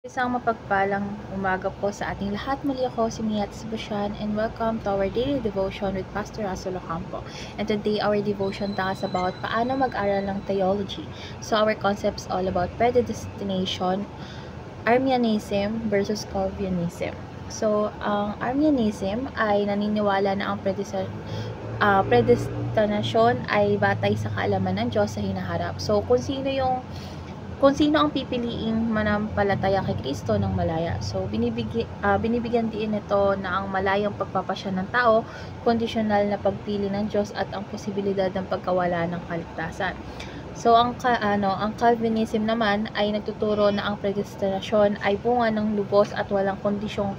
Isang mapagpalang umaga po sa ating lahat. Muli ako si Mia Sebastian and welcome to our daily devotion with Pastor Russell Ocampo. And today our devotion talks about paano mag-aral ng theology. So our concept is all about predestination, Arminianism versus Calvinism. So ang Arminianism ay naniniwala na ang predestinasyon ay batay sa kaalaman ng Diyos sa hinaharap. So kung sino ang pipiliing manampalataya kay Kristo ng malaya. So, binibigyan din ito na ang malayang pagpapasya ng tao, kondisyonal na pagpili ng Diyos at ang posibilidad ng pagkawala ng kaligtasan. So, ang Calvinism naman ay nagtuturo na ang predestinasyon ay bunga ng lubos at walang kondisyong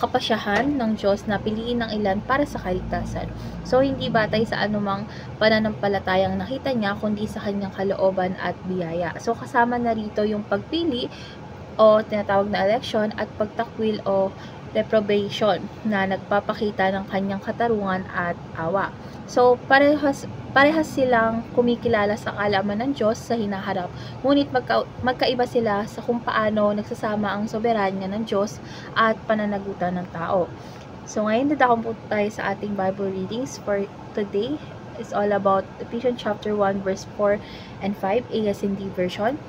kapasyahan ng Diyos na piliin ng ilan para sa kaligtasan. So, hindi batay sa anumang pananampalatayang nakita niya, kundi sa kanyang kalooban at biyaya. So, kasama na rito yung pagpili o tinatawag na election at pagtakwil o reprobation na nagpapakita ng kanyang katarungan at awa. So, parehas silang kumikilala sa kaalaman ng Diyos sa hinaharap, ngunit magkaiba sila sa kung paano nagsasama ang soberanya ng Diyos at pananagutan ng tao. So, ngayon dadako po tayo sa ating Bible readings for today. It's all about Ephesians chapter 1 verse 4 and 5, ASND version.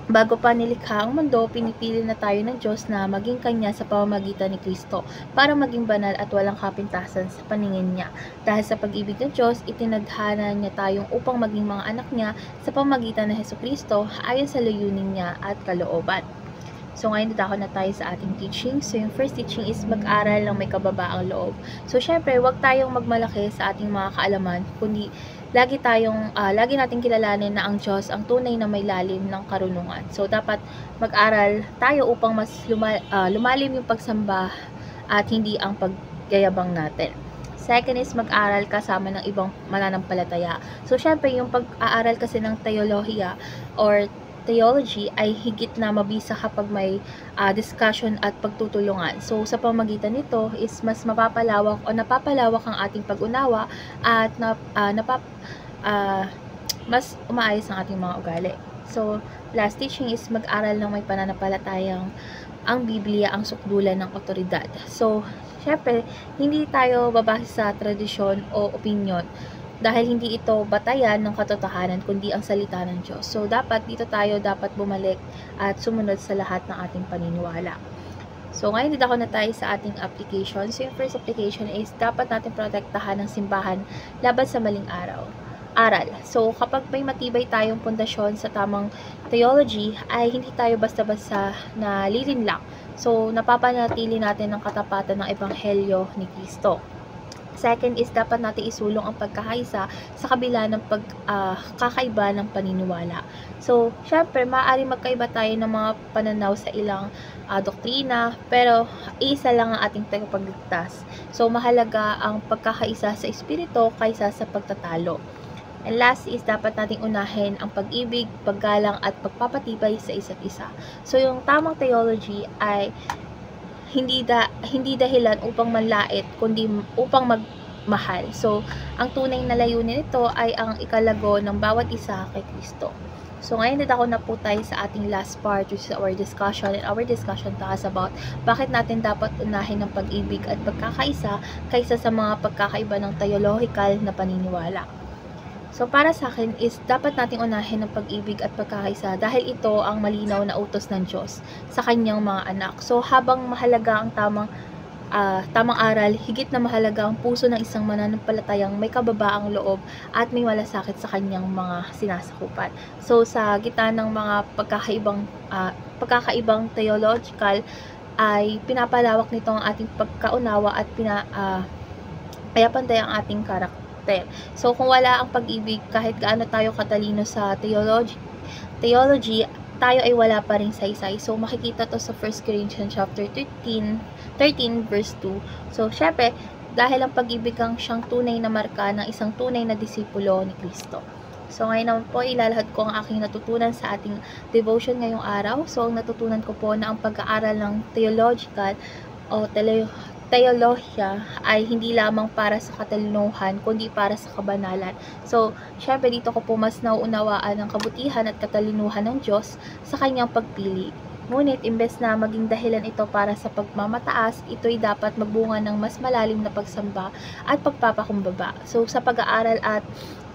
Bago pa nilikha ang mundo, pinipili na tayo ng Diyos na maging Kanya sa pamamagitan ni Kristo para maging banal at walang kapintasan sa paningin niya. Dahil sa pag-ibig ng Diyos, itinadhana niya tayong upang maging mga anak niya sa pamamagitan ng Hesukristo ayon sa layunin niya at kalooban. So ngayon dadako na tayo sa ating teaching. So yung first teaching is mag-aral ng may kababaang loob. So syempre, wag tayong magmalaki sa ating mga kaalaman, kundi lagi nating kilalanin na ang Diyos ang tunay na may lalim ng karunungan. So dapat mag-aral tayo upang mas lumalim yung pagsamba at hindi ang paggayabang natin. Second is mag-aral kasama ng ibang mananampalataya. So syempre, yung pag-aaral kasi ng teolohiya or theology ay higit na mabisa kapag may discussion at pagtutulungan. So, sa pamagitan nito is mas napapalawak ang ating pag-unawa at mas umaayos ang ating mga ugali. So, last teaching is mag-aral ng may pananampalatayang ang Biblia ang sukdulan ng otoridad. So, syempre, hindi tayo babase sa tradisyon o opinion dahil hindi ito batayan ng katotohanan kundi ang salita ng Diyos. So, dapat bumalik at sumunod sa lahat ng ating paniniwala. So, ngayon dadako na tayo sa ating application. So, yung first application is dapat natin protektahan ng simbahan laban sa maling aral. So, kapag may matibay tayong pundasyon sa tamang theology, ay hindi tayo basta-basta na lilinlang. So, napapanatili natin ang katapatan ng Ebanghelyo ni Kristo. Second is dapat natin isulong ang pagkakaisa sa kabila ng kakaiba ng paniniwala. So, syempre, maaari magkaiba tayo ng mga pananaw sa ilang doktrina, pero isa lang ang ating tagapagligtas. So, mahalaga ang pagkakaisa sa espiritu kaysa sa pagtatalo. And last is dapat nating unahin ang pag-ibig, paggalang at pagpapatibay sa isa't isa. So, yung tamang theology ay hindi dahilan upang manlait, kundi upang magmahal. So, ang tunay na layunin nito ay ang ikalago ng bawat isa kay Kristo. So, ngayon dadako na po tayo sa ating last part, which is our discussion. And our discussion talks about bakit natin dapat unahin ang pag-ibig at pagkakaisa kaysa sa mga pagkakaiba ng theological na paniniwala. So, para sa akin is dapat nating unahin ang pag-ibig at pagkakaisa dahil ito ang malinaw na utos ng Diyos sa kanyang mga anak. So, habang mahalaga ang tamang aral, higit na mahalaga ang puso ng isang mananampalatayang may kababaang loob at may malasakit sa kanyang mga sinasakupan. So, sa gitna ng mga pagkakaibang theological ay pinapalawak nito ang ating pagkaunawa at kaya pantay ang ating karakter. So, kung wala ang pag-ibig, kahit gaano tayo katalino sa theology, tayo ay wala pa rin saysay. So, makikita to sa 1 Corinthians chapter 13 verse 2. So, syempre, dahil ang pag-ibig ang siyang tunay na marka ng isang tunay na disipulo ni Kristo. So, ngayon naman po, ilalahad ko ang aking natutunan sa ating devotion ngayong araw. So, ang natutunan ko po na ang pag-aaral ng theological o teolohiya ay hindi lamang para sa katalinuhan, kundi para sa kabanalan. So, syempre dito ko po mas nauunawaan ang kabutihan at katalinuhan ng Diyos sa kanyang pagpili Ngunit imbes na maging dahilan ito para sa pagmamataas, ito'y dapat magbunga ng mas malalim na pagsamba at pagpapakumbaba. So sa pag-aaral at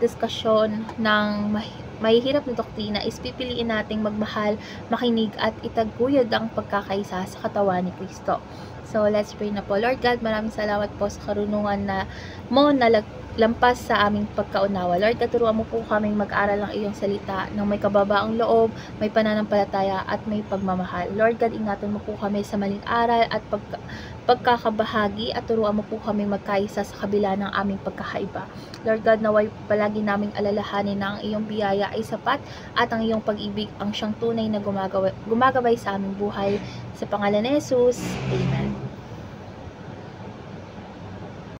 diskusyon ng mahihirap na doktrina is pipiliin nating magmahal, makinig at itaguyod ang pagkakaisa sa katawan ni Kristo. So let's pray na po. Lord God, maraming salamat po sa karunungan na mo na lampas sa aming pagkaunawa. Lord, turuan mo po kaming mag-aral ng iyong salita ng may kababaang loob, may pananampalataya at may pagmamahal. Lord God, ingatan mo po kami sa maling aral at pagkakabahagi at turuan mo po kami magkaisa sa kabila ng aming pagkakaiba. Lord God, naway palagi naming alalahanin na ang iyong biyaya ay sapat at ang iyong pag-ibig ang siyang tunay na gumagabay sa aming buhay. Sa pangalan ni Jesus, Amen.